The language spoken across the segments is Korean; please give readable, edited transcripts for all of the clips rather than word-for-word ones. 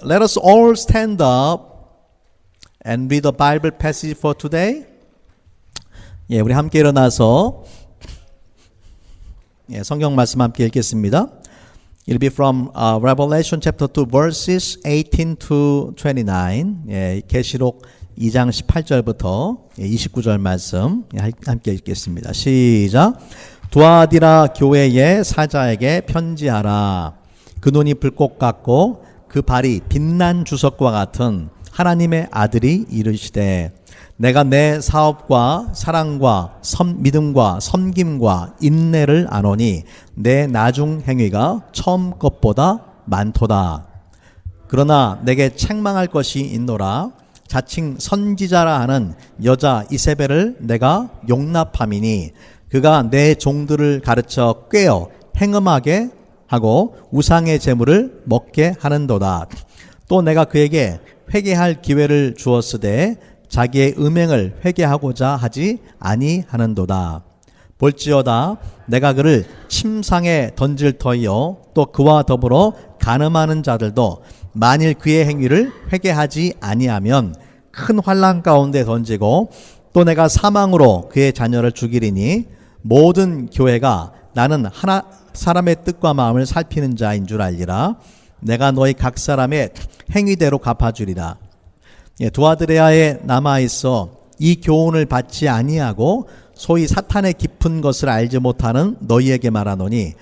Let us all stand up and read the Bible passage for today. 예, 우리 함께 일어나서 성경 말씀 함께 읽겠습니다. It'll be from Revelation chapter 2 verses 18 to 29. 예, 계시록 2장 18절부터 29절 말씀 함께 읽겠습니다. 시작. 두아디라 교회의 사자에게 편지하라. 그 눈이 불꽃 같고 그 발이 빛난 주석과 같은 하나님의 아들이 이르시되 내가 내 사업과 사랑과 믿음과 섬김과 인내를 아노니 내 나중 행위가 처음 것보다 많도다. 그러나 내게 책망할 것이 있노라. 자칭 선지자라 하는 여자 이세벨을 내가 용납함이니 그가 내 종들을 가르쳐 꾀어 행음하게 하고 우상의 재물을 먹게 하는도다. 또 내가 그에게 회개할 기회를 주었으되 자기의 음행을 회개하고자 하지 아니하는도다. 볼지어다 내가 그를 침상에 던질 터이요 또 그와 더불어 간음하는 자들도 만일 그의 행위를 회개하지 아니하면 큰 환난 가운데 던지고 또 내가 사망으로 그의 자녀를 죽이리니 모든 교회가 나는 하나 사람의 뜻과 마음을 살피는 자인 줄 알리라. 내가 너희 각 사람의 행위대로 갚아주리라. 두아드레아에 남아있어 이 교훈을 받지 아니하고 소위 사탄의 깊은 것을 알지 못하는 너희에게 말하노니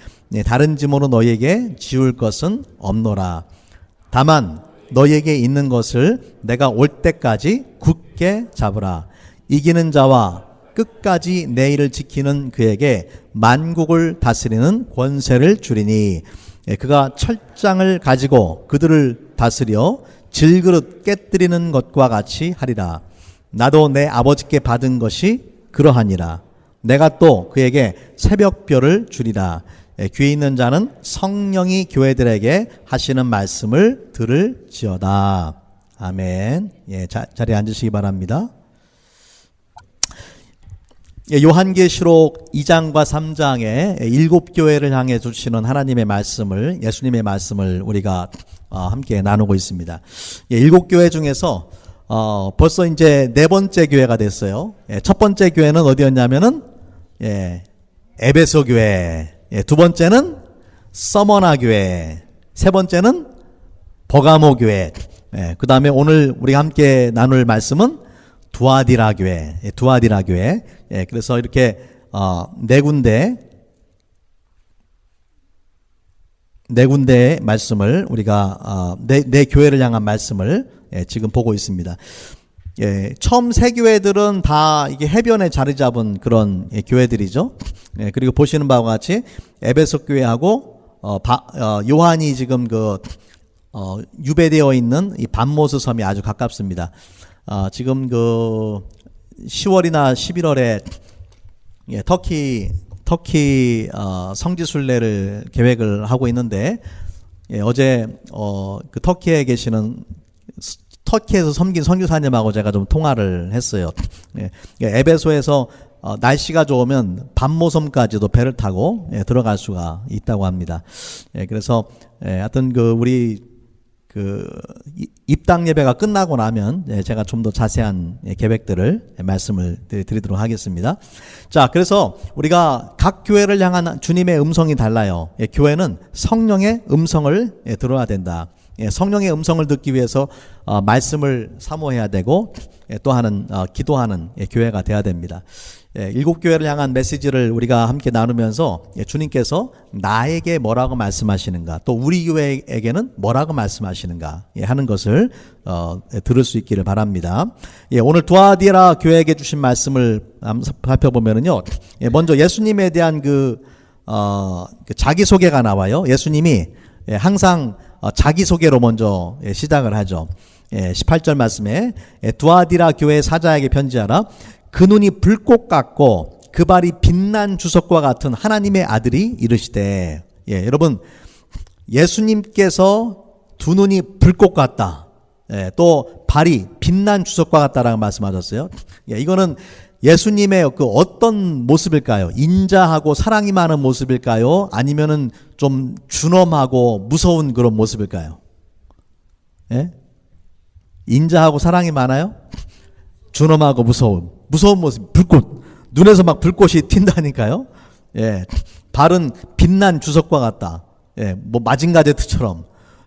다른 짐으로 너희에게 지울 것은 없노라. 다만 너희에게 있는 것을 내가 올 때까지 굳게 잡으라. 이기는 자와 끝까지 내 일을 지키는 그에게 만국을 다스리는 권세를 주리니 그가 철장을 가지고 그들을 다스려 질그릇 깨뜨리는 것과 같이 하리라. 나도 내 아버지께 받은 것이 그러하니라. 내가 또 그에게 새벽별을 주리라. 귀 있는 자는 성령이 교회들에게 하시는 말씀을 들을지어다. 아멘. 예, 자리에 앉으시기 바랍니다. 요한계시록 2장과 3장에 7교회를 향해 주시는 하나님의 말씀을, 예수님의 말씀을 우리가 함께 나누고 있습니다. 7교회 중에서 벌써 이제 4번째 교회가 됐어요. 첫 번째 교회는 어디였냐면은 에베소 교회, 두 번째는 서머나 교회, 세 번째는 버가모 교회, 그 다음에 오늘 우리가 함께 나눌 말씀은 두아디라 교회, 두아디라 교회. 그래서 이렇게 네 군데의 말씀을 우리가 네 교회를 향한 말씀을 지금 보고 있습니다. 처음 세 교회들은 다 이게 해변에 자리 잡은 그런 교회들이죠. 그리고 보시는 바와 같이 에베소 교회하고 요한이 지금 유배되어 있는 이 밤모스 섬이 아주 가깝습니다. 지금 10월이나 11월에 터키 성지순례를 계획을 하고 있는데 어제 그 터키에서 섬긴 선교사님하고 제가 좀 통화를 했어요. 에베소에서 날씨가 좋으면 밤모섬까지도 배를 타고 들어갈 수가 있다고 합니다. 그래서 하여튼 우리 입당 예배가 끝나고 나면 제가 좀 더 자세한 계획들을 말씀을 드리도록 하겠습니다. 자, 그래서 우리가 각 교회를 향한 주님의 음성이 달라요. 교회는 성령의 음성을 들어야 된다. 성령의 음성을 듣기 위해서 말씀을 사모해야 되고 또 하는 기도하는 교회가 돼야 됩니다. 7교회를 향한 메시지를 우리가 함께 나누면서 주님께서 나에게 뭐라고 말씀하시는가, 또 우리 교회에게는 뭐라고 말씀하시는가 하는 것을 들을 수 있기를 바랍니다. 오늘 두아디라 교회에게 주신 말씀을 살펴보면은요, 먼저 예수님에 대한 그 자기소개가 나와요. 예수님이 항상 자기소개로 먼저 시작을 하죠. 18절 말씀에 두아디라 교회 사자에게 편지하라. 그 눈이 불꽃 같고 그 발이 빛난 주석과 같은 하나님의 아들이 이르시되. 여러분, 예수님께서 두 눈이 불꽃 같다, 또 발이 빛난 주석과 같다라고 말씀하셨어요. 이거는 예수님의 그 어떤 모습일까요? 인자하고 사랑이 많은 모습일까요? 아니면은 좀 준엄하고 무서운 그런 모습일까요? 예? 인자하고 사랑이 많아요? 준엄하고 무서운 모습, 불꽃. 눈에서 막 불꽃이 튄다니까요. 예. 발은 빛난 주석과 같다. 예. 뭐 마징가제트처럼.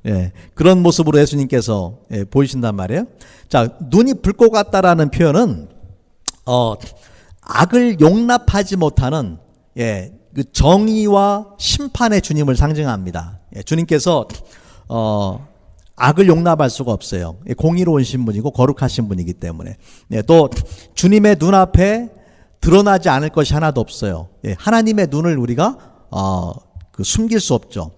예. 그런 모습으로 예수님께서 보이신단 말이에요. 자, 눈이 불꽃 같다라는 표현은 악을 용납하지 못하는 그 정의와 심판의 주님을 상징합니다. 주님께서 악을 용납할 수가 없어요. 공의로우신 분이고 거룩하신 분이기 때문에. 또 주님의 눈앞에 드러나지 않을 것이 하나도 없어요. 하나님의 눈을 우리가 숨길 수 없죠.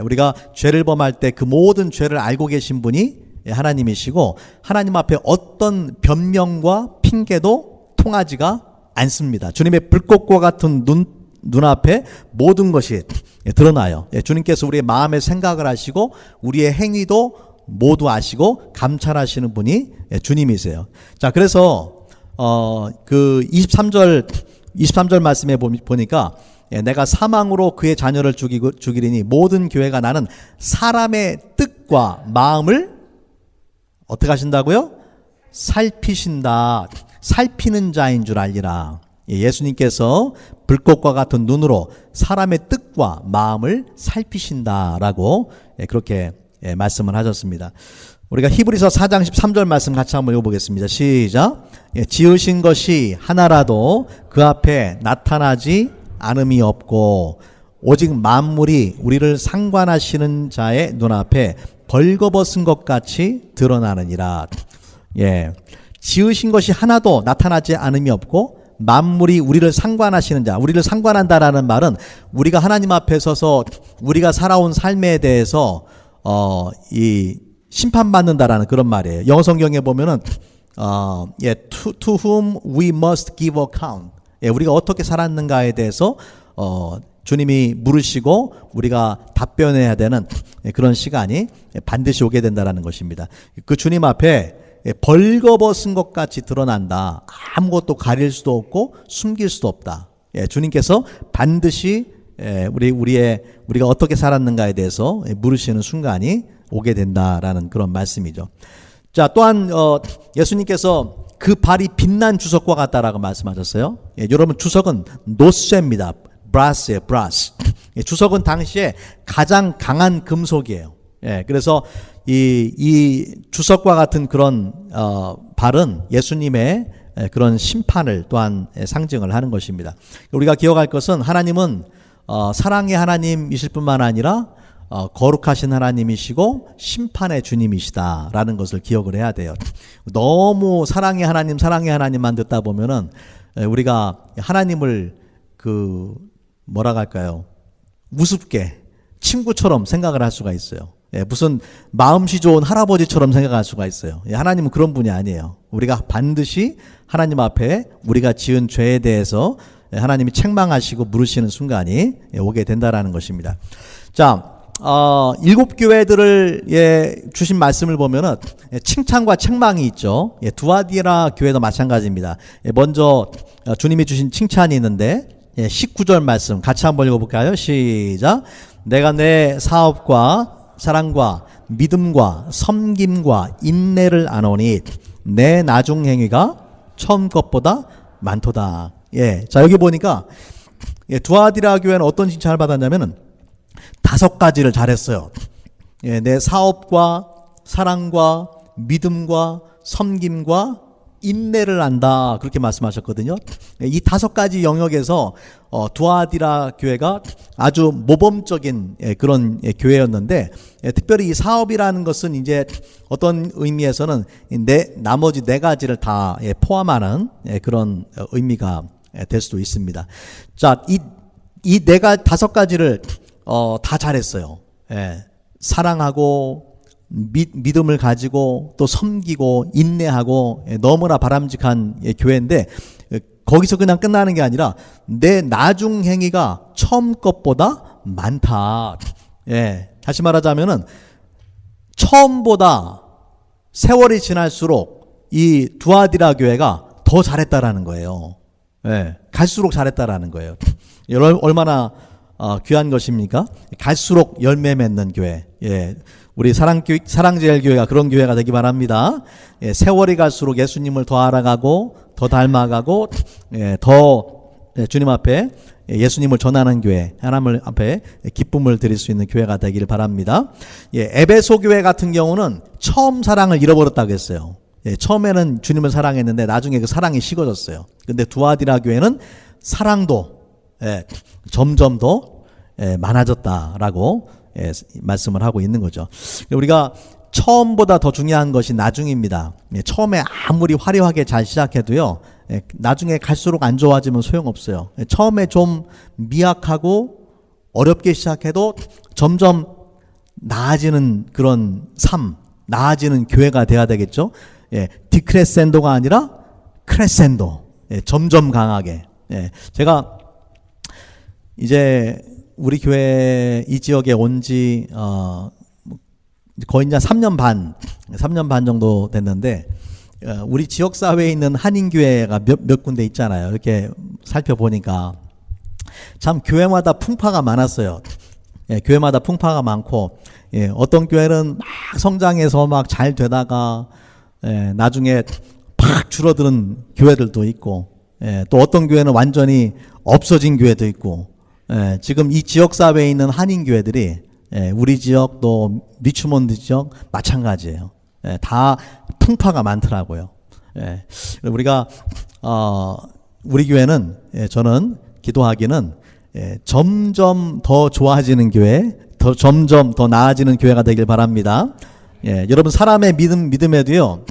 우리가 죄를 범할 때 그 모든 죄를 알고 계신 분이 하나님이시고, 하나님 앞에 어떤 변명과 핑계도 통하지가 않습니다. 주님의 불꽃과 같은 눈앞에 모든 것이 드러나요. 주님께서 우리의 마음의 생각을 아시고 우리의 행위도 모두 아시고 감찰하시는 분이 주님이세요. 자, 그래서 그 23절 말씀에 보니까 내가 사망으로 그의 자녀를 죽이리니 모든 교회가 나는 사람의 뜻과 마음을 어떻게 하신다고요? 살피신다. 살피는 자인 줄 알리라. 예수님께서 불꽃과 같은 눈으로 사람의 뜻과 마음을 살피신다라고 그렇게 말씀을 하셨습니다. 우리가 히브리서 4장 13절 말씀 같이 한번 읽어보겠습니다. 시작. 지으신 것이 하나라도 그 앞에 나타나지 않음이 없고 오직 만물이 우리를 상관하시는 자의 눈앞에 벌거벗은 것 같이 드러나느니라. 지으신 것이 하나도 나타나지 않음이 없고 만물이 우리를 상관하시는 자, 우리를 상관한다라는 말은 우리가 하나님 앞에 서서 우리가 살아온 삶에 대해서 이 심판받는다라는 그런 말이에요. 영어 성경에 보면은 to whom we must give account. 우리가 어떻게 살았는가에 대해서 주님이 물으시고 우리가 답변해야 되는 그런 시간이 반드시 오게 된다라는 것입니다. 그 주님 앞에 벌거벗은 것 같이 드러난다. 아무것도 가릴 수도 없고 숨길 수도 없다. 주님께서 반드시 우리가 어떻게 살았는가에 대해서 물으시는 순간이 오게 된다라는 그런 말씀이죠. 자, 또한 예수님께서 그 발이 빛난 주석과 같다라고 말씀하셨어요. 여러분, 주석은 노쇠입니다. 브라스예요, 브라스. 주석은 당시에 가장 강한 금속이에요. 그래서 이 주석과 같은 그런 발은 예수님의 그런 심판을 또한 상징을 하는 것입니다. 우리가 기억할 것은 하나님은 사랑의 하나님이실 뿐만 아니라 거룩하신 하나님이시고 심판의 주님이시다라는 것을 기억을 해야 돼요. 너무 사랑의 하나님만 듣다 보면은 우리가 하나님을 뭐라고 할까요? 우습게 친구처럼 생각을 할 수가 있어요. 무슨 마음씨 좋은 할아버지처럼 생각할 수가 있어요. 하나님은 그런 분이 아니에요. 우리가 반드시 하나님 앞에 우리가 지은 죄에 대해서 하나님이 책망하시고 물으시는 순간이 오게 된다라는 것입니다. 자, 7교회들을 주신 말씀을 보면은 칭찬과 책망이 있죠. 두아디라 교회도 마찬가지입니다. 먼저 주님이 주신 칭찬이 있는데 19절 말씀 같이 한번 읽어볼까요? 시작. 내가 내 사업과 사랑과 믿음과 섬김과 인내를 아노니 내 나중 행위가 처음 것보다 많도다. 자, 여기 보니까 두아디라 교회는 어떤 칭찬을 받았냐면은 5가지를 잘했어요. 내 사업과 사랑과 믿음과 섬김과 인내를 안다, 그렇게 말씀하셨거든요. 이 5가지 영역에서 두아디라 교회가 아주 모범적인 그런 교회였는데, 특별히 이 사업이라는 것은 이제 어떤 의미에서는 나머지 4가지를 다 포함하는 그런 의미가 될 수도 있습니다. 자, 이 5가지를 다 잘했어요. 사랑하고 믿음을 가지고 또 섬기고 인내하고 너무나 바람직한 교회인데, 거기서 그냥 끝나는 게 아니라 내 나중 행위가 처음 것보다 많다. 다시 말하자면은 처음보다 세월이 지날수록 이 두아디라 교회가 더 잘했다라는 거예요. 갈수록 잘했다라는 거예요. 얼마나 귀한 것입니까? 갈수록 열매 맺는 교회. 우리 사랑제일교회가 그런 교회가 되기 바랍니다. 예, 세월이 갈수록 예수님을 더 알아가고 더 닮아가고 더 주님 앞에 예수님을 전하는 교회, 하나님 앞에 기쁨을 드릴 수 있는 교회가 되기를 바랍니다. 예, 에베소 교회 같은 경우는 처음 사랑을 잃어버렸다고 했어요. 예, 처음에는 주님을 사랑했는데 나중에 그 사랑이 식어졌어요. 근데 두아디라 교회는 사랑도 점점 더 많아졌다라고 말씀을 하고 있는 거죠. 우리가 처음보다 더 중요한 것이 나중입니다. 처음에 아무리 화려하게 잘 시작해도요, 나중에 갈수록 안 좋아지면 소용없어요. 처음에 좀 미약하고 어렵게 시작해도 점점 나아지는 그런 삶, 나아지는 교회가 돼야 되겠죠. 디크레센도가 아니라 크레센도, 점점 강하게. 제가 이제 우리 교회 이 지역에 온 지 거의 이제 3년 반 정도 됐는데, 우리 지역 사회에 있는 한인교회가 몇 군데 있잖아요. 이렇게 살펴보니까 참 교회마다 풍파가 많았어요. 교회마다 풍파가 많고, 어떤 교회는 막 성장해서 막 잘 되다가 나중에 팍 줄어드는 교회들도 있고, 또 어떤 교회는 완전히 없어진 교회도 있고, 지금 이 지역 사회에 있는 한인 교회들이 우리 지역 또 리추몬드 지역 마찬가지예요. 다 풍파가 많더라고요. 우리가 우리 교회는 저는 기도하기는 점점 더 좋아지는 교회, 점점 더 나아지는 교회가 되길 바랍니다. 여러분, 사람의 믿음에도요,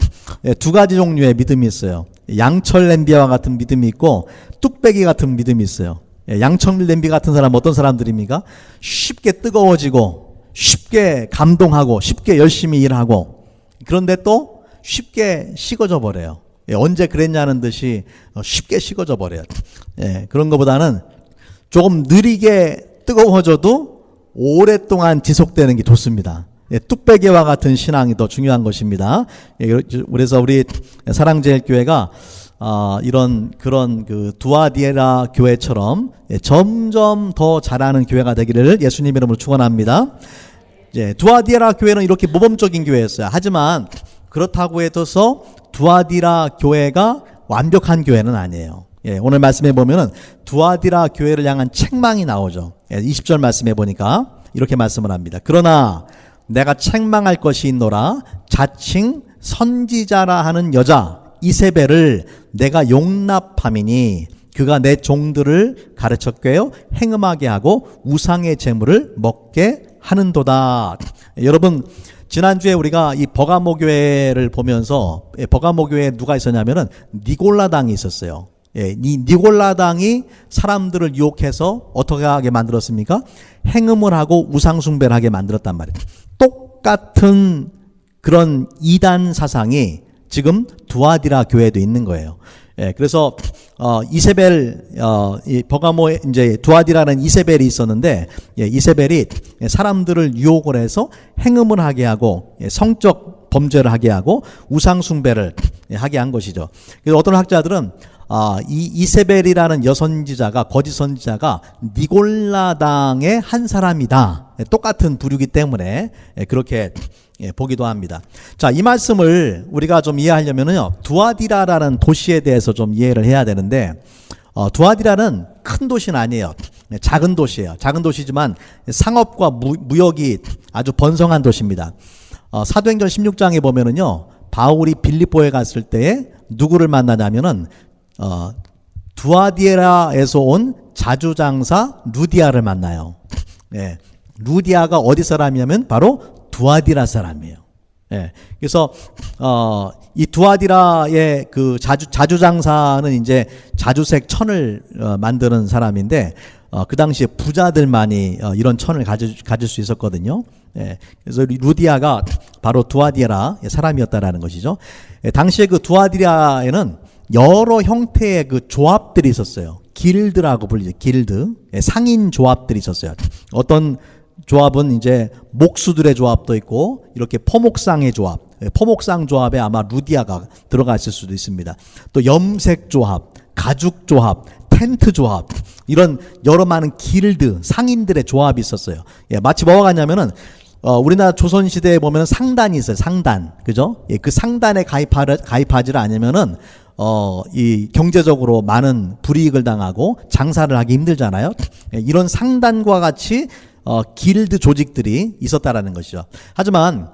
두 가지 종류의 믿음이 있어요. 양철 냄비와 같은 믿음이 있고 뚝배기 같은 믿음이 있어요. 양철 냄비 같은 사람 어떤 사람들입니까? 쉽게 뜨거워지고 쉽게 감동하고 쉽게 열심히 일하고, 그런데 또 쉽게 식어져 버려요. 언제 그랬냐는 듯이 쉽게 식어져 버려요. 그런 것보다는 조금 느리게 뜨거워져도 오랫동안 지속되는 게 좋습니다. 뚝배기와 같은 신앙이 더 중요한 것입니다. 그래서 우리 사랑제일교회가 그런 그 두아디에라 교회처럼 점점 더 잘하는 교회가 되기를 예수님 이름으로 축원합니다. 두아디에라 교회는 이렇게 모범적인 교회였어요. 하지만 그렇다고 해서 두아디라 교회가 완벽한 교회는 아니에요. 오늘 말씀해 보면은 두아디라 교회를 향한 책망이 나오죠. 20절 말씀해 보니까 이렇게 말씀을 합니다. 그러나 내가 책망할 것이 있노라. 자칭 선지자라 하는 여자 이세벨을 내가 용납함이니 그가 내 종들을 가르쳐 꿰어 행음하게 하고 우상의 제물을 먹게 하는도다. 여러분, 지난주에 우리가 이 버가모 교회를 보면서, 버가모 교회에 누가 있었냐면은 니골라당이 있었어요. 이 니골라당이 사람들을 유혹해서 어떻게 하게 만들었습니까? 행음을 하고 우상숭배를 하게 만들었단 말이에요. 똑같은 그런 이단 사상이 지금 두아디라 교회에도 있는 거예요. 그래서 이세벨, 이 버가모에 이제 두아디라는 이세벨이 있었는데, 이세벨이 사람들을 유혹을 해서 행음을 하게 하고 성적 범죄를 하게 하고 우상 숭배를 하게 한 것이죠. 그래서 어떤 학자들은 이 이세벨이라는 여선지자가, 거짓 선지자가 니골라당의 한 사람이다. 똑같은 부류기 때문에 그렇게 보기도 합니다. 자, 이 말씀을 우리가 좀 이해하려면요, 두아디라라는 도시에 대해서 좀 이해를 해야 되는데, 두아디라는 큰 도시는 아니에요. 작은 도시예요. 작은 도시지만 상업과 무역이 아주 번성한 도시입니다. 사도행전 16장에 보면은요, 바울이 빌립보에 갔을 때에 누구를 만나냐면은 두아디라에서 온 자주장사 루디아를 만나요. 루디아가 어디 사람이냐면 바로 두아디라 사람이에요. 그래서 이 두아디라의 그 자주장사는 이제 자주색 천을 만드는 사람인데, 그 당시에 부자들만이 이런 천을 가질 수 있었거든요. 그래서 루디아가 바로 두아디라 사람이었다라는 것이죠. 당시에 그 두아디라에는 여러 형태의 그 조합들이 있었어요. 길드라고 불리죠. 길드. 상인 조합들이 있었어요. 어떤 조합은 이제 목수들의 조합도 있고, 이렇게 포목상의 조합, 포목상 조합에 아마 루디아가 들어가 있을 수도 있습니다. 또 염색 조합, 가죽 조합, 텐트 조합, 이런 여러 많은 길드, 상인들의 조합이 있었어요. 마치 뭐가 같냐면은 우리나라 조선시대에 보면 상단이 있어요. 상단. 그죠? 예, 그 상단에 가입하지를 않으면은, 이 경제적으로 많은 불이익을 당하고 장사를 하기 힘들잖아요. 예, 이런 상단과 같이, 길드 조직들이 있었다라는 것이죠. 하지만,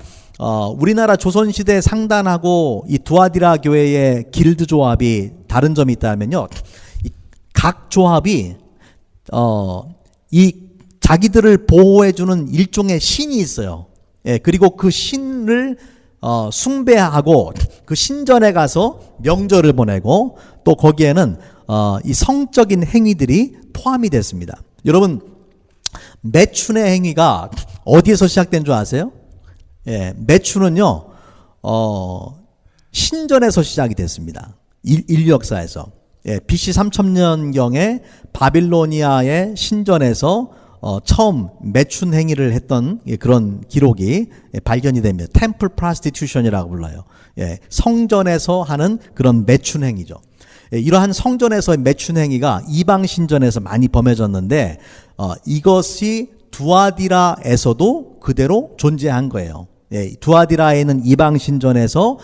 우리나라 조선시대 상단하고 이 두아디라 교회의 길드 조합이 다른 점이 있다면요. 각 조합이, 이 자기들을 보호해주는 일종의 신이 있어요. 예, 그리고 그 신을 숭배하고 그 신전에 가서 명절을 보내고 또 거기에는 이 성적인 행위들이 포함이 됐습니다. 여러분, 매춘의 행위가 어디에서 시작된 줄 아세요? 예, 매춘은요, 신전에서 시작이 됐습니다. 인류 역사에서. 예, BC 3000년경에 바빌로니아의 신전에서 처음 매춘 행위를 했던 그런 기록이 발견이 됩니다. 템플 프로스티튜션이라고 불러요. 예, 성전에서 하는 그런 매춘 행위죠. 예, 이러한 성전에서의 매춘 행위가 이방 신전에서 많이 범해졌는데 이것이 두아디라에서도 그대로 존재한 거예요. 예, 두아디라에 있는 이방 신전에서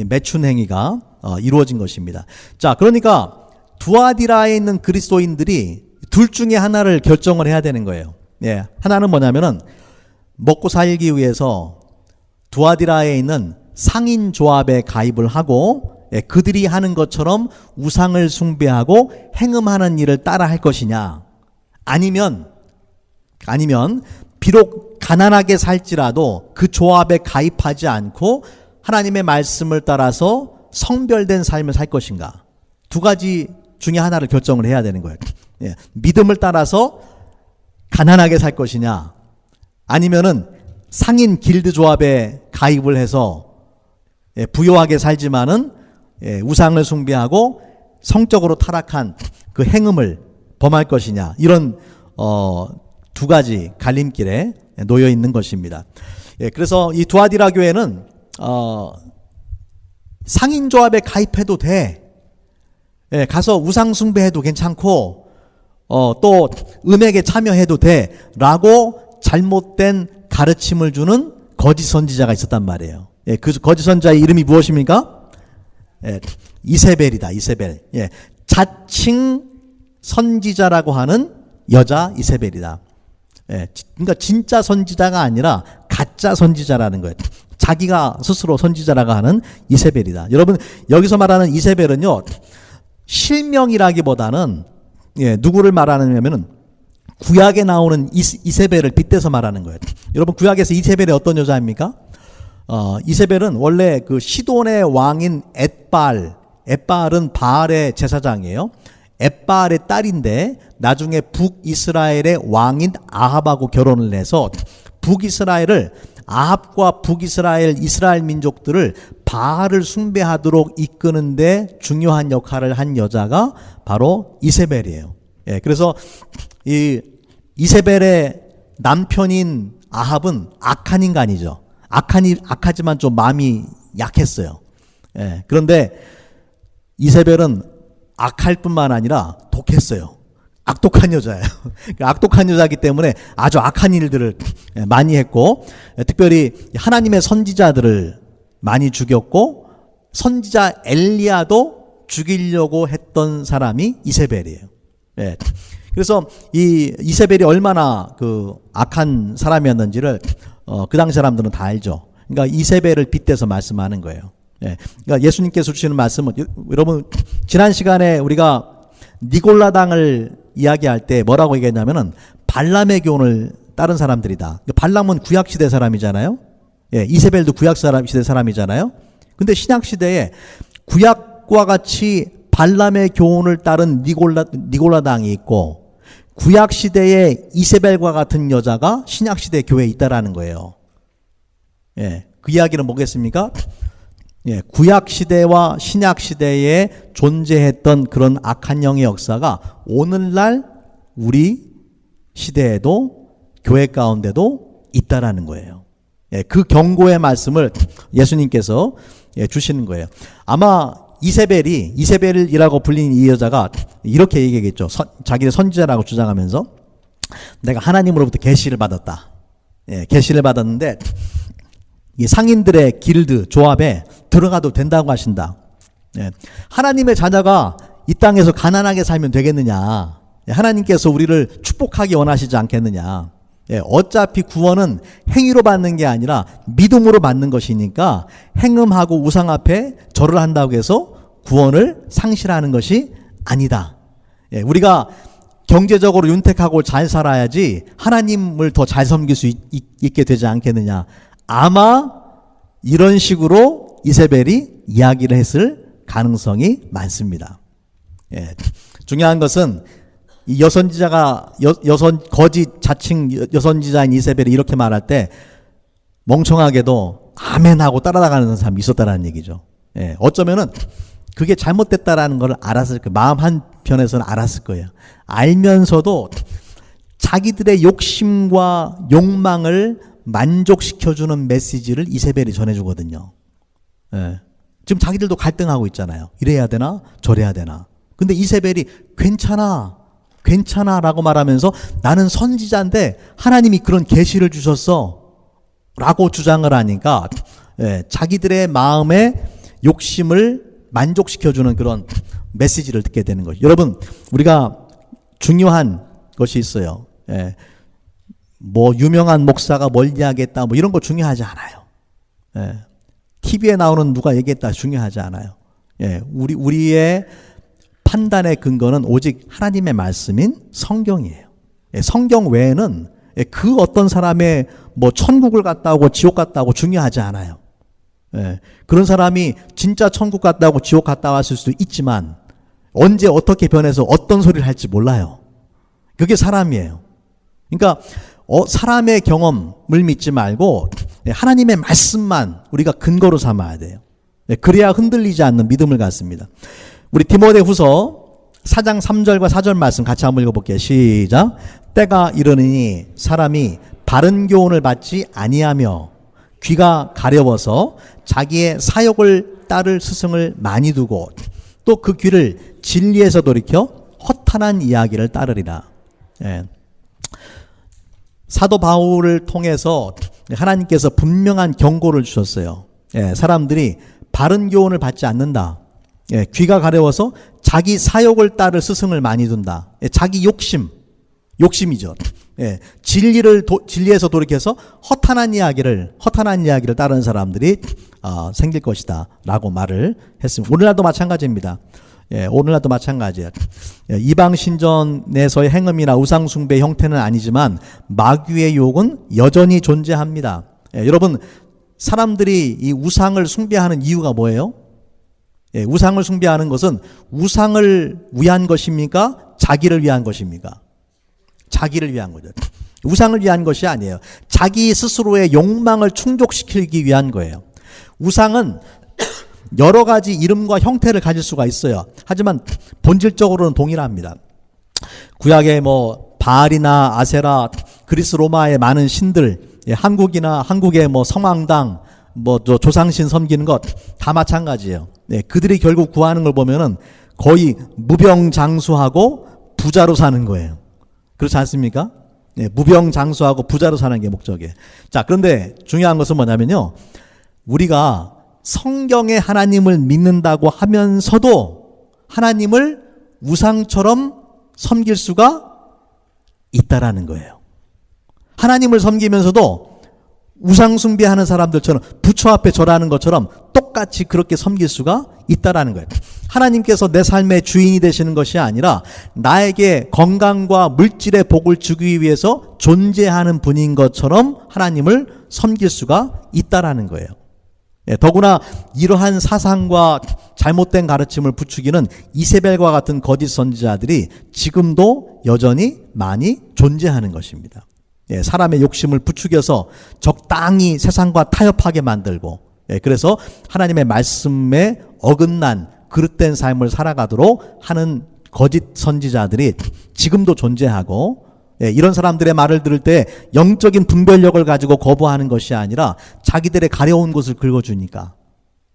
매춘 행위가 이루어진 것입니다. 자, 그러니까 두아디라에 있는 그리스도인들이 둘 중에 하나를 결정을 해야 되는 거예요. 예, 하나는 뭐냐면은 먹고 살기 위해서 두아디라에 있는 상인 조합에 가입을 하고 예, 그들이 하는 것처럼 우상을 숭배하고 행음하는 일을 따라 할 것이냐, 아니면 비록 가난하게 살지라도 그 조합에 가입하지 않고 하나님의 말씀을 따라서 성별된 삶을 살 것인가. 두 가지 중에 하나를 결정을 해야 되는 거예요. 예, 믿음을 따라서 가난하게 살 것이냐, 아니면은 상인 길드 조합에 가입을 해서 예, 부유하게 살지만은 예, 우상을 숭배하고 성적으로 타락한 그 행음을 범할 것이냐. 이런 두 가지 갈림길에 놓여 있는 것입니다. 예, 그래서 이 두아디라 교회는 상인 조합에 가입해도 돼. 예, 가서 우상 숭배해도 괜찮고 또 음행에 참여해도 돼 라고 잘못된 가르침을 주는 거짓 선지자가 있었단 말이에요. 예, 그 거짓 선지자의 이름이 무엇입니까? 예, 이세벨이다. 이세벨. 예, 자칭 선지자라고 하는 여자 이세벨이다. 예, 그러니까 진짜 선지자가 아니라 가짜 선지자라는 거예요. 자기가 스스로 선지자라고 하는 이세벨이다. 여러분, 여기서 말하는 이세벨은요, 실명이라기보다는 예, 누구를 말하느냐면은 구약에 나오는 이세벨을 빗대서 말하는 거예요. 여러분, 구약에서 이세벨이 어떤 여자입니까? 이세벨은 원래 그 시돈의 왕인 엣바알은 바알의 제사장이에요. 엣바알의 딸인데 나중에 북이스라엘의 왕인 아합하고 결혼을 해서 북이스라엘을, 아합과 북이스라엘 이스라엘 민족들을 바알을 숭배하도록 이끄는데 중요한 역할을 한 여자가 바로 이세벨이에요. 예, 그래서 이 이세벨의 남편인 아합은 악한 인간이죠. 악하지만 좀 마음이 약했어요. 예, 그런데 이세벨은 악할 뿐만 아니라 독했어요. 악독한 여자예요. 악독한 여자이기 때문에 아주 악한 일들을 많이 했고, 특별히 하나님의 선지자들을 많이 죽였고, 선지자 엘리야도 죽이려고 했던 사람이 이세벨이에요. 예. 그래서 이 이세벨이 얼마나 그 악한 사람이었는지를 그 당시 사람들은 다 알죠. 그러니까 이세벨을 빗대서 말씀하는 거예요. 예. 그러니까 예수님께서 주시는 말씀은, 여러분, 지난 시간에 우리가 니골라당을 이야기할 때 뭐라고 얘기했냐면은 발람의 교훈을 따른 사람들이다. 발람은 구약시대 사람이잖아요. 예, 이세벨도 구약시대 사람이잖아요. 근데 신약시대에 구약과 같이 발람의 교훈을 따른 니골라당이 있고, 구약시대에 이세벨과 같은 여자가 신약시대 교회에 있다라는 거예요. 예, 그 이야기는 뭐겠습니까? 예, 구약시대와 신약시대에 존재했던 그런 악한 영의 역사가 오늘날 우리 시대에도 교회 가운데도 있다라는 거예요. 예, 그 경고의 말씀을 예수님께서 주시는 거예요. 아마 이세벨이라고 불리는 이 여자가 이렇게 얘기했겠죠. 자기를 선지자라고 주장하면서 내가 하나님으로부터 계시를 받았다. 계시를 받았는데 이 상인들의 길드 조합에 들어가도 된다고 하신다. 하나님의 자녀가 이 땅에서 가난하게 살면 되겠느냐? 하나님께서 우리를 축복하기 원하시지 않겠느냐? 어차피 구원은 행위로 받는 게 아니라 믿음으로 받는 것이니까 행음하고 우상 앞에 절을 한다고 해서 구원을 상실하는 것이 아니다. 우리가 경제적으로 윤택하고 잘 살아야지 하나님을 더 잘 섬길 수 있게 되지 않겠느냐. 아마 이런 식으로 이세벨이 이야기를 했을 가능성이 많습니다. 중요한 것은 이 여선지자가 거짓 자칭 여선지자인 이세벨이 이렇게 말할 때 멍청하게도 아멘하고 따라가는 사람이 있었다라는 얘기죠. 어쩌면은 그게 잘못됐다라는 걸 알았을 거예요. 마음 한편에서는 알았을 거예요. 알면서도 자기들의 욕심과 욕망을 만족시켜주는 메시지를 이세벨이 전해주거든요. 지금 자기들도 갈등하고 있잖아요. 이래야 되나 저래야 되나. 근데 이세벨이 괜찮아 라고 말하면서 나는 선지자인데 하나님이 그런 계시를 주셨어 라고 주장을 하니까 자기들의 마음의 욕심을 만족시켜주는 그런 메시지를 듣게 되는 거죠. 여러분, 우리가 중요한 것이 있어요. 뭐 유명한 목사가 뭘 이야기했다 뭐 이런 거 중요하지 않아요. TV에 나오는 누가 얘기했다 중요하지 않아요. 우리의 판단의 근거는 오직 하나님의 말씀인 성경이에요. 성경 외에는 그 어떤 사람의 뭐 천국을 갔다 오고 지옥 갔다 오고 중요하지 않아요. 그런 사람이 진짜 천국 갔다 오고 지옥 갔다 왔을 수도 있지만 언제 어떻게 변해서 어떤 소리를 할지 몰라요. 그게 사람이에요. 그러니까 사람의 경험을 믿지 말고 하나님의 말씀만 우리가 근거로 삼아야 돼요. 그래야 흔들리지 않는 믿음을 갖습니다. 우리 디모데후서 4장 3절과 4절 말씀 같이 한번 읽어볼게요. 시작. 때가 이르느니 사람이 바른 교훈을 받지 아니하며 귀가 가려워서 자기의 사욕을 따를 스승을 많이 두고 또 그 귀를 진리에서 돌이켜 허탄한 이야기를 따르리라. 사도 바울을 통해서 하나님께서 분명한 경고를 주셨어요. 사람들이 바른 교훈을 받지 않는다. 귀가 가려워서 자기 사욕을 따를 스승을 많이 둔다. 자기 욕심이죠. 진리에서 돌이켜서 허탄한 이야기를 따르는 사람들이 생길 것이다 라고 말을 했습니다. 오늘날도 마찬가지입니다. 오늘날도 마찬가지예요. 이방 신전에서의 행음이나 우상 숭배 형태는 아니지만 마귀의 유혹은 여전히 존재합니다. 여러분, 사람들이 이 우상을 숭배하는 이유가 뭐예요? 우상을 숭배하는 것은 우상을 위한 것입니까? 자기를 위한 것입니까? 자기를 위한 거죠. 우상을 위한 것이 아니에요. 자기 스스로의 욕망을 충족시키기 위한 거예요. 우상은 여러 가지 이름과 형태를 가질 수가 있어요. 하지만 본질적으로는 동일합니다. 구약의 뭐 바알이나 아세라, 그리스 로마의 많은 신들, 한국의 뭐 성황당, 뭐 조상신 섬기는 것 다 마찬가지예요. 그들이 결국 구하는 걸 보면은 거의 무병장수하고 부자로 사는 거예요. 그렇지 않습니까? 무병장수하고 부자로 사는 게 목적이에요. 자, 그런데 중요한 것은 뭐냐면요. 우리가 성경의 하나님을 믿는다고 하면서도 하나님을 우상처럼 섬길 수가 있다라는 거예요. 하나님을 섬기면서도 우상 숭배하는 사람들처럼 부처 앞에 절하는 것처럼 똑같이 그렇게 섬길 수가 있다라는 거예요. 하나님께서 내 삶의 주인이 되시는 것이 아니라 나에게 건강과 물질의 복을 주기 위해서 존재하는 분인 것처럼 하나님을 섬길 수가 있다라는 거예요. 더구나 이러한 사상과 잘못된 가르침을 부추기는 이세벨과 같은 거짓 선지자들이 지금도 여전히 많이 존재하는 것입니다. 사람의 욕심을 부추겨서 적당히 세상과 타협하게 만들고, 그래서 하나님의 말씀에 어긋난 그릇된 삶을 살아가도록 하는 거짓 선지자들이 지금도 존재하고, 이런 사람들의 말을 들을 때 영적인 분별력을 가지고 거부하는 것이 아니라 자기들의 가려운 곳을 긁어주니까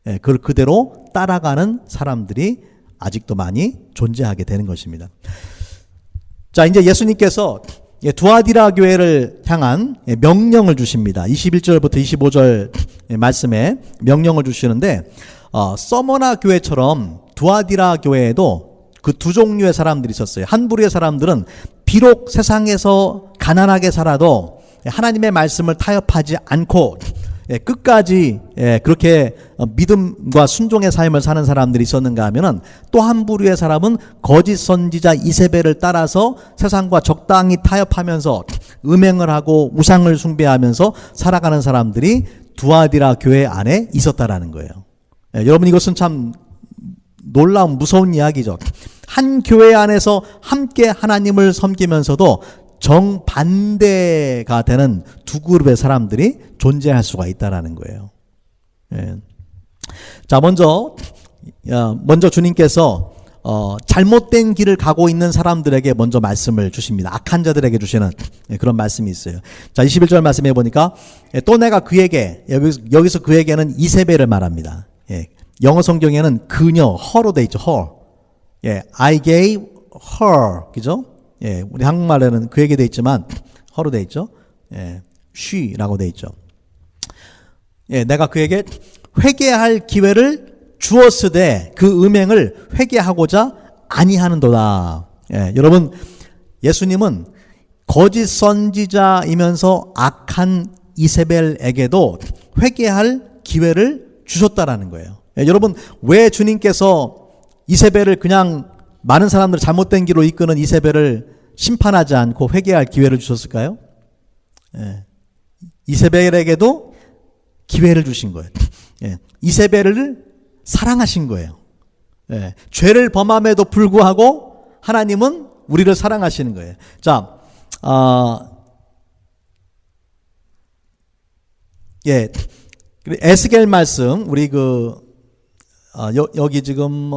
그걸 그대로 따라가는 사람들이 아직도 많이 존재하게 되는 것입니다. 자, 이제 예수님께서 두아디라 교회를 향한 명령을 주십니다. 21절부터 25절 말씀에 명령을 주시는데 서머나 교회처럼 두아디라 교회에도 그 두 종류의 사람들이 있었어요. 한 부류의 사람들은 비록 세상에서 가난하게 살아도 하나님의 말씀을 타협하지 않고 끝까지 그렇게 믿음과 순종의 삶을 사는 사람들이 있었는가 하면은 또 한 부류의 사람은 거짓 선지자 이세벨을 따라서 세상과 적당히 타협하면서 음행을 하고 우상을 숭배하면서 살아가는 사람들이 두아디라 교회 안에 있었다라는 거예요. 여러분, 이것은 참 놀라운 무서운 이야기죠. 한 교회 안에서 함께 하나님을 섬기면서도 정반대가 되는 두 그룹의 사람들이 존재할 수가 있다라는 거예요. 자, 먼저 주님께서 잘못된 길을 가고 있는 사람들에게 먼저 말씀을 주십니다. 악한 자들에게 주시는 그런 말씀이 있어요. 자, 21절 말씀해 보니까 또 내가 그에게, 여기서 그에게는 이세벨을 말합니다. 영어 성경에는 그녀, her로 돼 있죠. her. I gave her. 그죠? 우리 한국말에는 그에게 돼 있지만 her로 돼 있죠. she라고 돼 있죠. 내가 그에게 회개할 기회를 주었으되 그 음행을 회개하고자 아니하는도다. 여러분, 예수님은 거짓 선지자이면서 악한 이세벨에게도 회개할 기회를 주셨다라는 거예요. 여러분, 왜 주님께서 이세벨을 그냥 많은 사람들 잘못된 길로 이끄는 이세벨을 심판하지 않고 회개할 기회를 주셨을까요? 이세벨에게도 기회를 주신 거예요. 이세벨을 사랑하신 거예요. 죄를 범함에도 불구하고 하나님은 우리를 사랑하시는 거예요. 자, 에스겔 말씀, 우리 여기 지금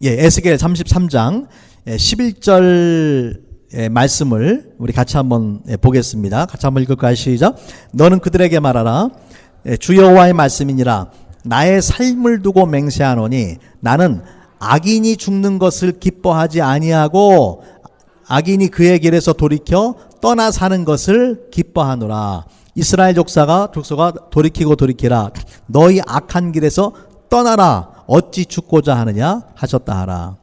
에스겔 33장 11절 말씀을 우리 같이 한번 보겠습니다. 같이 한번 읽을까요? 시작. 너는 그들에게 말하라. 주 여호와의 말씀이니라. 나의 삶을 두고 맹세하노니 나는 악인이 죽는 것을 기뻐하지 아니하고 악인이 그의 길에서 돌이켜 떠나 사는 것을 기뻐하노라. 이스라엘 족속아 돌이키고 돌이키라. 너희 악한 길에서 떠나라. 어찌 죽고자 하느냐 하셨다 하라.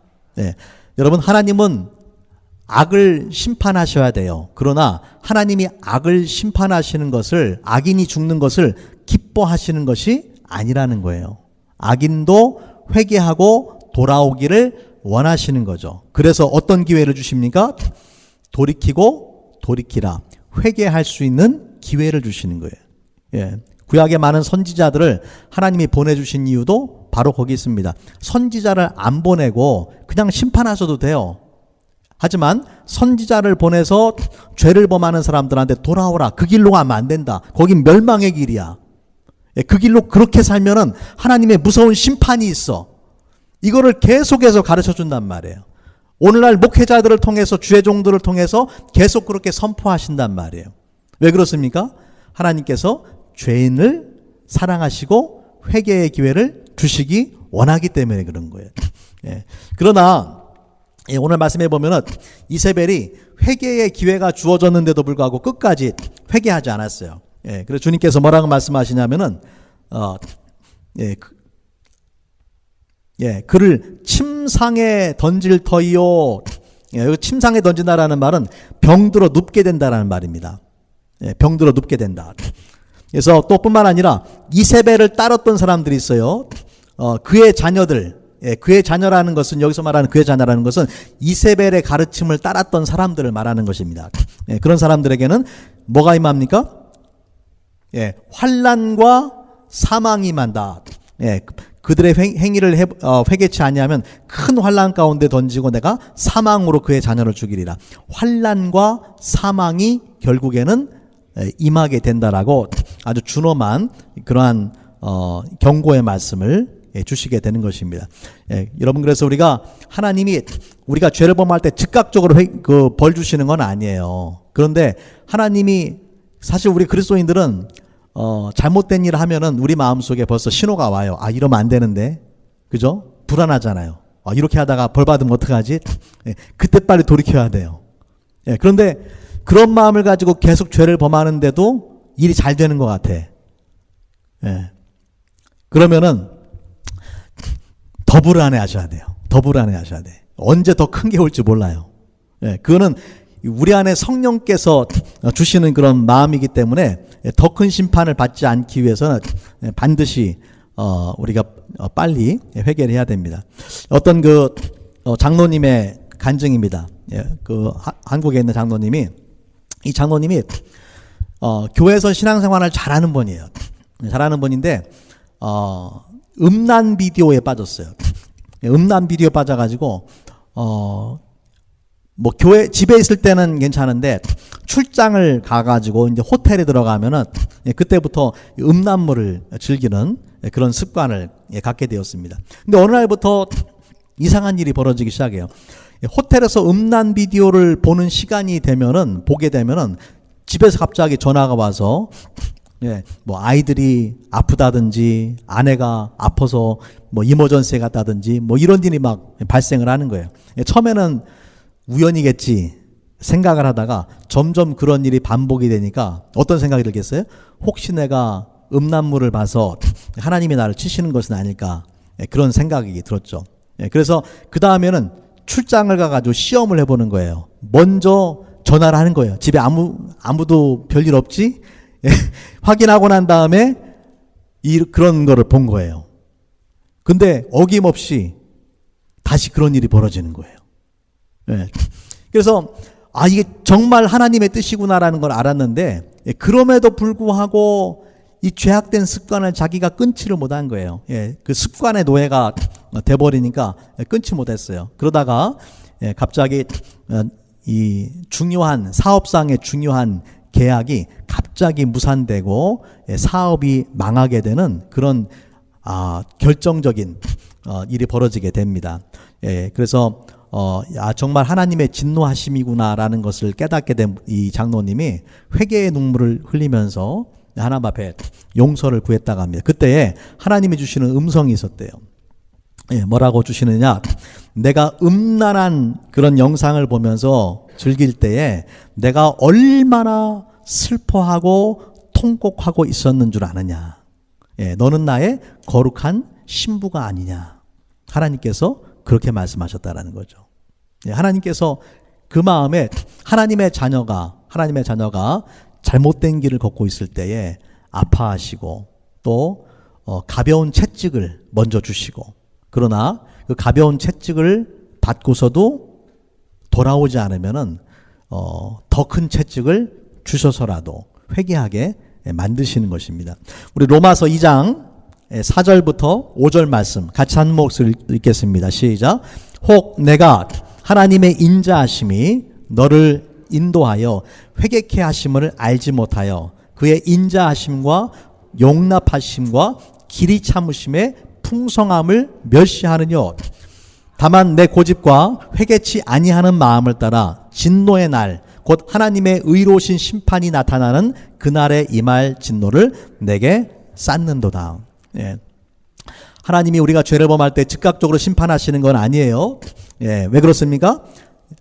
여러분, 하나님은 악을 심판하셔야 돼요. 그러나 하나님이 악을 심판하시는 것을, 악인이 죽는 것을 기뻐하시는 것이 아니라는 거예요. 악인도 회개하고 돌아오기를 원하시는 거죠. 그래서 어떤 기회를 주십니까? 돌이키고 돌이키라. 회개할 수 있는 기회를 주시는 거예요. 구약의 많은 선지자들을 하나님이 보내주신 이유도 바로 거기 있습니다. 선지자를 안 보내고 그냥 심판하셔도 돼요. 하지만 선지자를 보내서 죄를 범하는 사람들한테 돌아오라. 그 길로 가면 안 된다. 거긴 멸망의 길이야. 그 길로 그렇게 살면은 하나님의 무서운 심판이 있어. 이거를 계속해서 가르쳐 준단 말이에요. 오늘날 목회자들을 통해서, 주의 종들을 통해서 계속 그렇게 선포하신단 말이에요. 왜 그렇습니까? 하나님께서 죄인을 사랑하시고 회개의 기회를 주시기 원하기 때문에 그런 거예요. 그러나 오늘 말씀해 보면은 이세벨이 회개의 기회가 주어졌는데도 불구하고 끝까지 회개하지 않았어요. 그래서 주님께서 뭐라고 말씀하시냐면은 그를 침상에 던질 터이요. 침상에 던진다라는 말은 병들어 눕게 된다라는 말입니다. 병들어 눕게 된다. 그래서 또 뿐만 아니라 이세벨을 따랐던 사람들이 있어요. 그의 자녀들, 그의 자녀라는 것은, 여기서 말하는 그의 자녀라는 것은 이세벨의 가르침을 따랐던 사람들을 말하는 것입니다. 그런 사람들에게는 뭐가 임합니까? 환난과 사망이 임한다. 그들의 행위를 회개치 아니하면 큰 환난 가운데 던지고 내가 사망으로 그의 자녀를 죽이리라. 환난과 사망이 결국에는 임하게 된다라고 아주 준엄한 그러한 경고의 말씀을 주시게 되는 것입니다. 여러분, 그래서 우리가 하나님이 우리가 죄를 범할 때 즉각적으로 벌 주시는 건 아니에요. 그런데 하나님이, 사실 우리 그리스도인들은 잘못된 일을 하면은 우리 마음속에 벌써 신호가 와요. 아, 이러면 안 되는데. 그죠? 불안하잖아요. 이렇게 하다가 벌 받으면 어떡하지? 그때 빨리 돌이켜야 돼요. 그런데 그런 마음을 가지고 계속 죄를 범하는데도 일이 잘 되는 것 같아. 예. 그러면은 더 불안해하셔야 돼요. 더 불안해하셔야 돼. 언제 더 큰 게 올지 몰라요. 예. 그거는 우리 안에 성령께서 주시는 그런 마음이기 때문에 더 큰 심판을 받지 않기 위해서는 반드시 우리가 빨리 회개를 해야 됩니다. 어떤 그 장로님의 간증입니다. 예, 그 한국에 있는 장로님이, 이 장로님이 교회에서 신앙생활을 잘하는 분이에요. 잘하는 분인데 음란 비디오에 빠졌어요. 음란 비디오에 빠져가지고 뭐 교회 집에 있을 때는 괜찮은데 출장을 가가지고 이제 호텔에 들어가면은 그때부터 음란물을 즐기는 그런 습관을 갖게 되었습니다. 근데 어느 날부터 이상한 일이 벌어지기 시작해요. 호텔에서 음란 비디오를 보는 시간이 되면은, 보게 되면은 집에서 갑자기 전화가 와서 뭐 아이들이 아프다든지 아내가 아파서 뭐 이머전시에 갔다든지 뭐 이런 일이 막 발생을 하는 거예요. 처음에는 우연이겠지 생각을 하다가 점점 그런 일이 반복이 되니까 어떤 생각이 들겠어요? 혹시 내가 음란물을 봐서 하나님이 나를 치시는 것은 아닐까, 그런 생각이 들었죠. 그래서 그 다음에는 출장을 가가지고 시험을 해보는 거예요. 먼저 전화를 하는 거예요. 집에 아무도 별일 없지? 확인하고 난 다음에 그런 거를 본 거예요. 근데 어김없이 다시 그런 일이 벌어지는 거예요. 그래서 이게 정말 하나님의 뜻이구나라는 걸 알았는데, 그럼에도 불구하고 이 죄악된 습관을 자기가 끊지를 못한 거예요. 그 습관의 노예가 돼버리니까 끊지 못했어요. 그러다가 갑자기 이 중요한 사업상의 중요한 계약이 갑자기 무산되고 사업이 망하게 되는 그런 결정적인 일이 벌어지게 됩니다. 그래서 정말 하나님의 진노하심이구나라는 것을 깨닫게 된 이 장로님이 회개의 눈물을 흘리면서 하나님 앞에 용서를 구했다고 합니다. 그때에 하나님이 주시는 음성이 있었대요. 뭐라고 주시느냐? 내가 음란한 그런 영상을 보면서 즐길 때에 내가 얼마나 슬퍼하고 통곡하고 있었는 줄 아느냐? 너는 나의 거룩한 신부가 아니냐? 하나님께서 그렇게 말씀하셨다라는 거죠. 하나님께서 그 마음에 하나님의 자녀가 잘못된 길을 걷고 있을 때에 아파하시고 또 가벼운 채찍을 먼저 주시고, 그러나 그 가벼운 채찍을 받고서도 돌아오지 않으면은 더 큰 채찍을 주셔서라도 회개하게 만드시는 것입니다. 우리 로마서 2장 4절부터 5절 말씀 같이 한 목소리 읽겠습니다. 시작. 혹 내가 하나님의 인자하심이 너를 인도하여 회개케 하심을 알지 못하여 그의 인자하심과 용납하심과 길이 참으심의 풍성함을 멸시하느뇨. 다만 내 고집과 회개치 아니하는 마음을 따라 진노의 날 곧 하나님의 의로우신 심판이 나타나는 그날에 임할 진노를 내게 쌓는도다. 하나님이 우리가 죄를 범할 때 즉각적으로 심판하시는 건 아니에요. 왜 그렇습니까?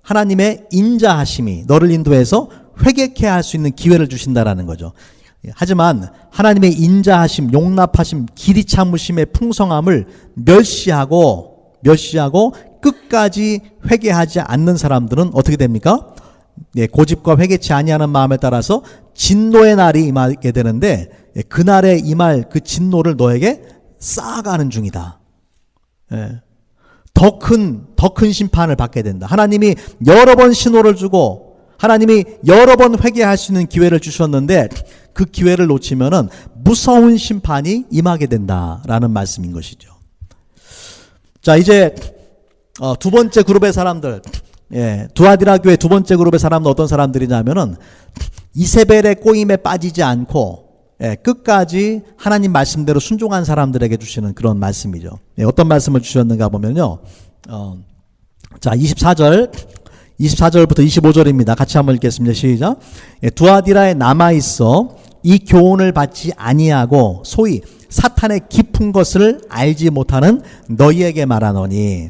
하나님의 인자하심이 너를 인도해서 회개케 할 수 있는 기회를 주신다라는 거죠. 하지만 하나님의 인자하심, 용납하심, 길이 참으심의 풍성함을 멸시하고 끝까지 회개하지 않는 사람들은 어떻게 됩니까? 고집과 회개치 아니하는 마음에 따라서 진노의 날이 임하게 되는데, 그날에 임할 그 진노를 너에게 쌓아가는 중이다. 더 큰 심판을 받게 된다. 하나님이 여러 번 신호를 주고 하나님이 여러 번 회개할 수 있는 기회를 주셨는데 그 기회를 놓치면은 무서운 심판이 임하게 된다라는 말씀인 것이죠. 자, 이제 두 번째 그룹의 사람들, 두아디라 교회 두 번째 그룹의 사람은 어떤 사람들이냐면은 이세벨의 꼬임에 빠지지 않고 끝까지 하나님 말씀대로 순종한 사람들에게 주시는 그런 말씀이죠. 어떤 말씀을 주셨는가 보면요. 자, 24절부터 25절입니다. 같이 한번 읽겠습니다. 시작. 두아디라에 남아있어 이 교훈을 받지 아니하고 소위 사탄의 깊은 것을 알지 못하는 너희에게 말하노니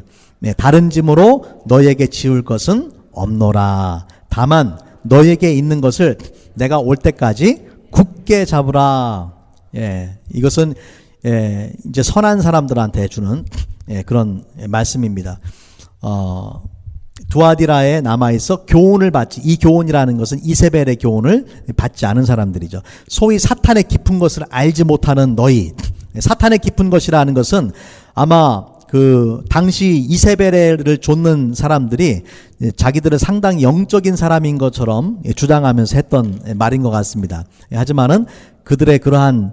다른 짐으로 너희에게 지울 것은 없노라. 다만 너에게 있는 것을 내가 올 때까지 굳게 잡으라. 이것은 이제 선한 사람들한테 주는 그런 말씀입니다. 두아디라에 남아있어 교훈을 받지, 이 교훈이라는 것은 이세벨의 교훈을 받지 않은 사람들이죠. 소위 사탄의 깊은 것을 알지 못하는 너희. 사탄의 깊은 것이라는 것은 아마 그 당시 이세벨을 좇는 사람들이 자기들은 상당히 영적인 사람인 것처럼 주장하면서 했던 말인 것 같습니다. 하지만은 그들의 그러한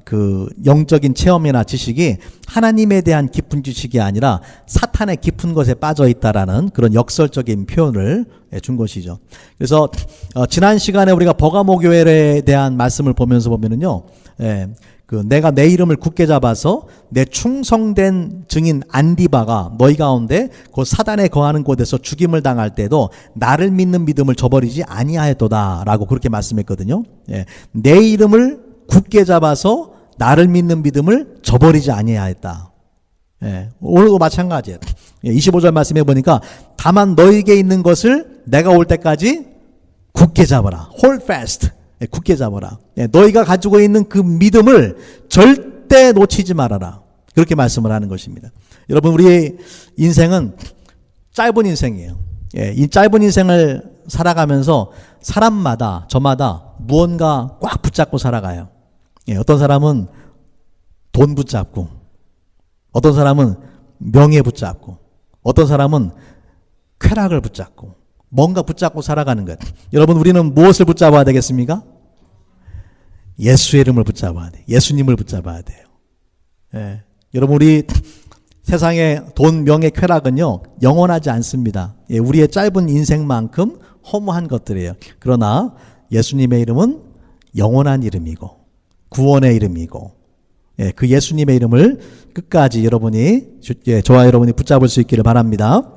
그 영적인 체험이나 지식이 하나님에 대한 깊은 지식이 아니라 사탄의 깊은 것에 빠져 있다라는 그런 역설적인 표현을 준 것이죠. 그래서 지난 시간에 우리가 버가모 교회에 대한 말씀을 보면서 보면은요, 내가 내 이름을 굳게 잡아서 내 충성된 증인 안디바가 너희 가운데 그 사단에 거하는 곳에서 죽임을 당할 때도 나를 믿는 믿음을 저버리지 아니하였도다라고 그렇게 말씀했거든요. 내 이름을 굳게 잡아서 나를 믿는 믿음을 저버리지 아니하였다. 오늘도 마찬가지예요. 25절 말씀해 보니까 다만 너에게 있는 것을 내가 올 때까지 굳게 잡아라. Hold fast. 굳게 잡아라. 너희가 가지고 있는 그 믿음을 절대 놓치지 말아라. 그렇게 말씀을 하는 것입니다. 여러분, 우리의 인생은 짧은 인생이에요. 이 짧은 인생을 살아가면서 사람마다, 저마다 무언가 꽉 붙잡고 살아가요. 어떤 사람은 돈 붙잡고, 어떤 사람은 명예 붙잡고, 어떤 사람은 쾌락을 붙잡고, 뭔가 붙잡고 살아가는 것. 여러분, 우리는 무엇을 붙잡아야 되겠습니까? 예수의 이름을 붙잡아야 돼요. 예수님을 붙잡아야 돼요. 여러분, 우리 세상의 돈, 명예, 쾌락은요, 영원하지 않습니다. 우리의 짧은 인생만큼 허무한 것들이에요. 그러나 예수님의 이름은 영원한 이름이고 구원의 이름이고, 그 예수님의 이름을 끝까지 여러분이, 저와 여러분이 붙잡을 수 있기를 바랍니다.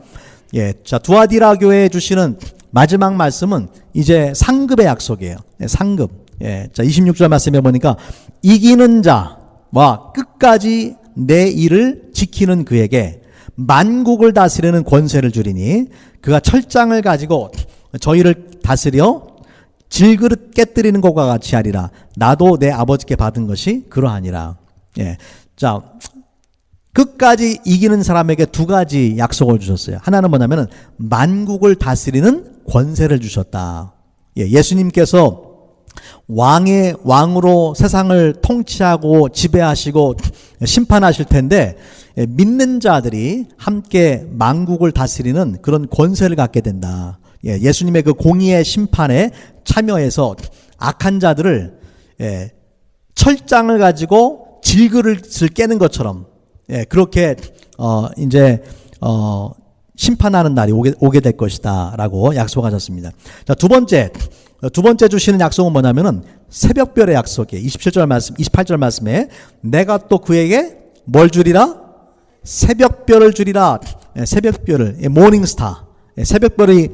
자, 두아디라 교회에 주시는 마지막 말씀은 이제 상급의 약속이에요. 상급. 자, 26절 말씀해 보니까 이기는 자와 끝까지 내 일을 지키는 그에게 만국을 다스리는 권세를 주리니 그가 철장을 가지고 저희를 다스려 질그릇 깨뜨리는 것과 같이 하리라. 나도 내 아버지께 받은 것이 그러하니라. 자, 끝까지 이기는 사람에게 두 가지 약속을 주셨어요. 하나는 뭐냐면은 만국을 다스리는 권세를 주셨다. 예수님께서 왕으로 세상을 통치하고 지배하시고 심판하실 텐데, 믿는 자들이 함께 만국을 다스리는 그런 권세를 갖게 된다. 예수님의 그 공의의 심판에 참여해서 악한 자들을 철장을 가지고 질그릇을 깨는 것처럼 그렇게 이제 심판하는 날이 오게 될 것이다라고 약속하셨습니다. 자, 두 번째 주시는 약속은 뭐냐면은 새벽별의 약속이에요. 27절 말씀, 28절 말씀에 내가 또 그에게 뭘 주리라? 새벽별을 주리라. 새벽별을, 모닝스타. 새벽별이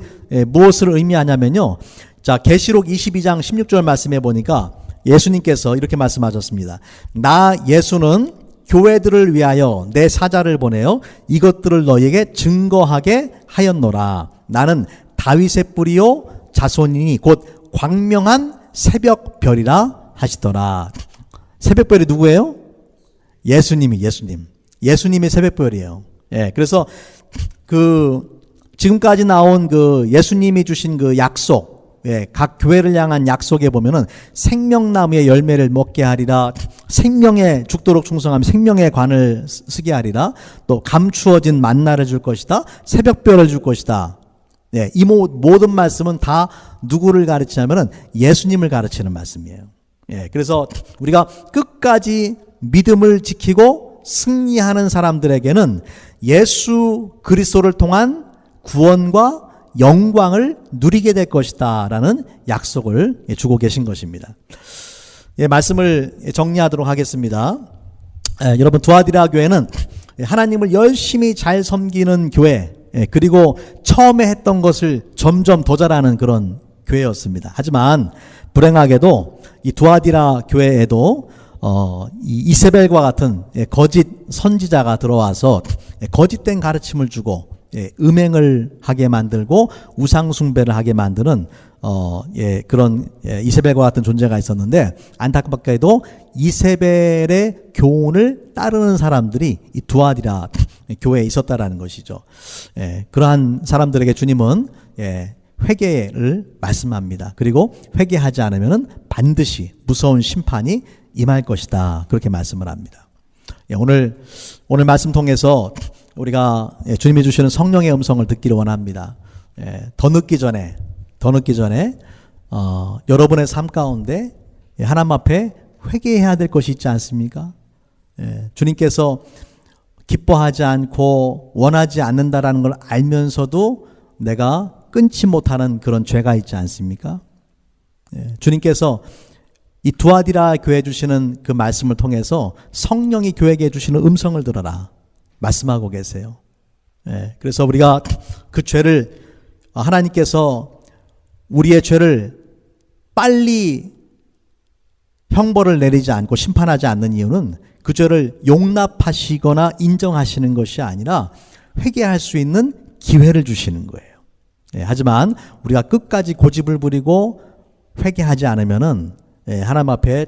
무엇을 의미하냐면요. 자, 계시록 22장 16절 말씀에 보니까 예수님께서 이렇게 말씀하셨습니다. 나 예수는 교회들을 위하여 내 사자를 보내어 이것들을 너희에게 증거하게 하였노라. 나는 다윗의 뿌리요 자손이니 곧 광명한 새벽별이라 하시더라. 새벽별이 누구예요? 예수님이 새벽별이에요. 그래서 지금까지 나온 예수님이 주신 약속, 각 교회를 향한 약속에 보면은 생명나무의 열매를 먹게 하리라, 생명에 죽도록 충성하면 생명의 관을 쓰게 하리라, 또 감추어진 만나를 줄 것이다, 새벽별을 줄 것이다. 이 모든 말씀은 다 누구를 가르치냐면은 예수님을 가르치는 말씀이에요. 그래서 우리가 끝까지 믿음을 지키고 승리하는 사람들에게는 예수 그리스도를 통한 구원과 영광을 누리게 될 것이다 라는 약속을 주고 계신 것입니다. 말씀을 정리하도록 하겠습니다. 여러분, 두아디라 교회는 하나님을 열심히 잘 섬기는 교회, 그리고 처음에 했던 것을 점점 더 잘하는 그런 교회였습니다. 하지만 불행하게도 이 두아디라 교회에도 이 이세벨과 같은 거짓 선지자가 들어와서 거짓된 가르침을 주고 음행을 하게 만들고 우상 숭배를 하게 만드는 그런 이세벨과 같은 존재가 있었는데 안타깝게도 이세벨의 교훈을 따르는 사람들이 이 두아디라 교회에 있었다라는 것이죠. 그러한 사람들에게 주님은 회개를 말씀합니다. 그리고 회개하지 않으면 반드시 무서운 심판이 임할 것이다. 그렇게 말씀을 합니다. 오늘 말씀 통해서 우리가 주님이 주시는 성령의 음성을 듣기를 원합니다. 더 늦기 전에 여러분의 삶 가운데 하나님 앞에 회개해야 될 것이 있지 않습니까? 주님께서 기뻐하지 않고 원하지 않는다라는 걸 알면서도 내가 끊지 못하는 그런 죄가 있지 않습니까? 주님께서 이 두아디라 교회 주시는 그 말씀을 통해서 성령이 교회에게 주시는 음성을 들어라 말씀하고 계세요. 그래서 우리가 그 죄를 하나님께서 우리의 죄를 빨리 형벌을 내리지 않고 심판하지 않는 이유는 그 죄를 용납하시거나 인정하시는 것이 아니라 회개할 수 있는 기회를 주시는 거예요. 하지만 우리가 끝까지 고집을 부리고 회개하지 않으면은 하나님 앞에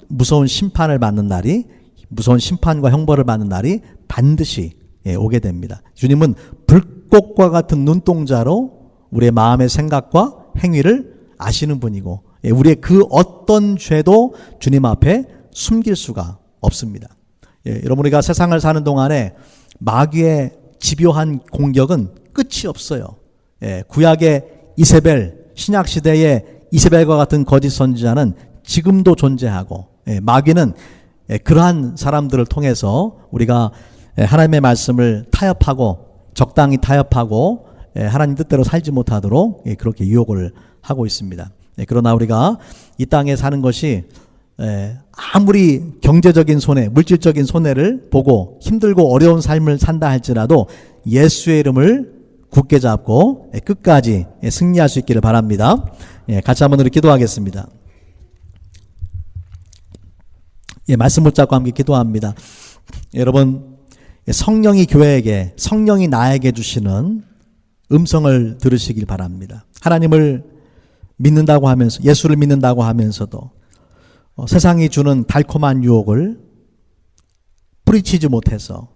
무서운 심판을 받는 날이, 무서운 심판과 형벌을 받는 날이 반드시 오게 됩니다. 주님은 불꽃과 같은 눈동자로 우리의 마음의 생각과 행위를 아시는 분이고 우리의 그 어떤 죄도 주님 앞에 숨길 수가 없습니다. 여러분, 우리가 세상을 사는 동안에 마귀의 집요한 공격은 끝이 없어요. 구약의 이세벨, 신약시대의 이세벨과 같은 거짓 선지자는 지금도 존재하고 마귀는 그러한 사람들을 통해서 우리가 하나님의 말씀을 타협하고 적당히 타협하고 하나님 뜻대로 살지 못하도록 그렇게 유혹을 하고 있습니다. 그러나 우리가 이 땅에 사는 것이 아무리 경제적인 손해, 물질적인 손해를 보고 힘들고 어려운 삶을 산다 할지라도 예수의 이름을 굳게 잡고 끝까지 승리할 수 있기를 바랍니다. 같이 한번 우리 기도하겠습니다. 말씀 붙잡고 함께 기도합니다. 여러분, 성령이 교회에게, 성령이 나에게 주시는 음성을 들으시길 바랍니다. 하나님을 믿는다고 하면서, 예수를 믿는다고 하면서도 세상이 주는 달콤한 유혹을 뿌리치지 못해서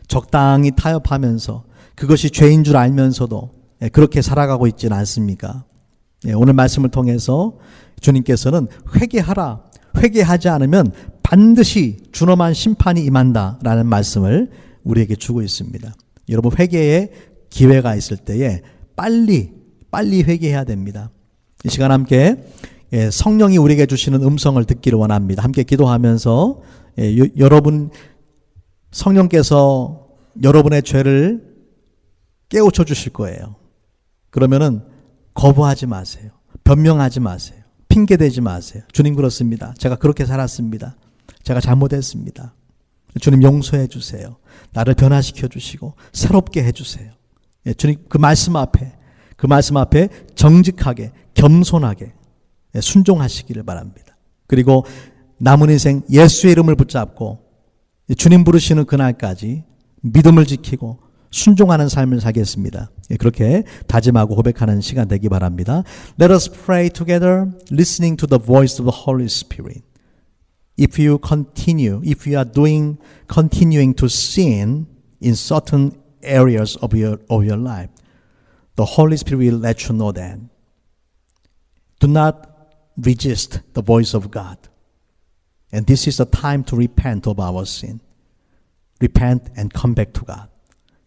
적당히 타협하면서 그것이 죄인 줄 알면서도 그렇게 살아가고 있지는 않습니까? 오늘 말씀을 통해서 주님께서는 회개하라, 회개하지 않으면 반드시 준엄한 심판이 임한다라는 말씀을 우리에게 주고 있습니다. 여러분, 회개의 기회가 있을 때에 빨리 회개해야 됩니다. 이 시간 함께 성령이 우리에게 주시는 음성을 듣기를 원합니다. 함께 기도하면서 여러분, 성령께서 여러분의 죄를 깨우쳐 주실 거예요. 그러면은 거부하지 마세요. 변명하지 마세요. 핑계대지 마세요. 주님, 그렇습니다. 제가 그렇게 살았습니다. 제가 잘못했습니다. 주님, 용서해 주세요. 나를 변화시켜 주시고 새롭게 해 주세요. 주님, 그 말씀 앞에 정직하게, 겸손하게 순종하시기를 바랍니다. 그리고 남은 인생 예수의 이름을 붙잡고 주님 부르시는 그날까지 믿음을 지키고 순종하는 삶을 살겠습니다. 그렇게 다짐하고 고백하는 시간 되기 바랍니다. Let us pray together, listening to the voice of the Holy Spirit. If you are continuing to sin in certain areas of your life, the Holy Spirit will let you know that. Do not resist the voice of God. And this is the time to repent of our sin. Repent and come back to God.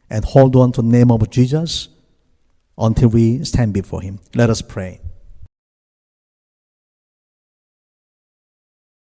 And hold on to the name of Jesus until we stand before Him. Let us pray.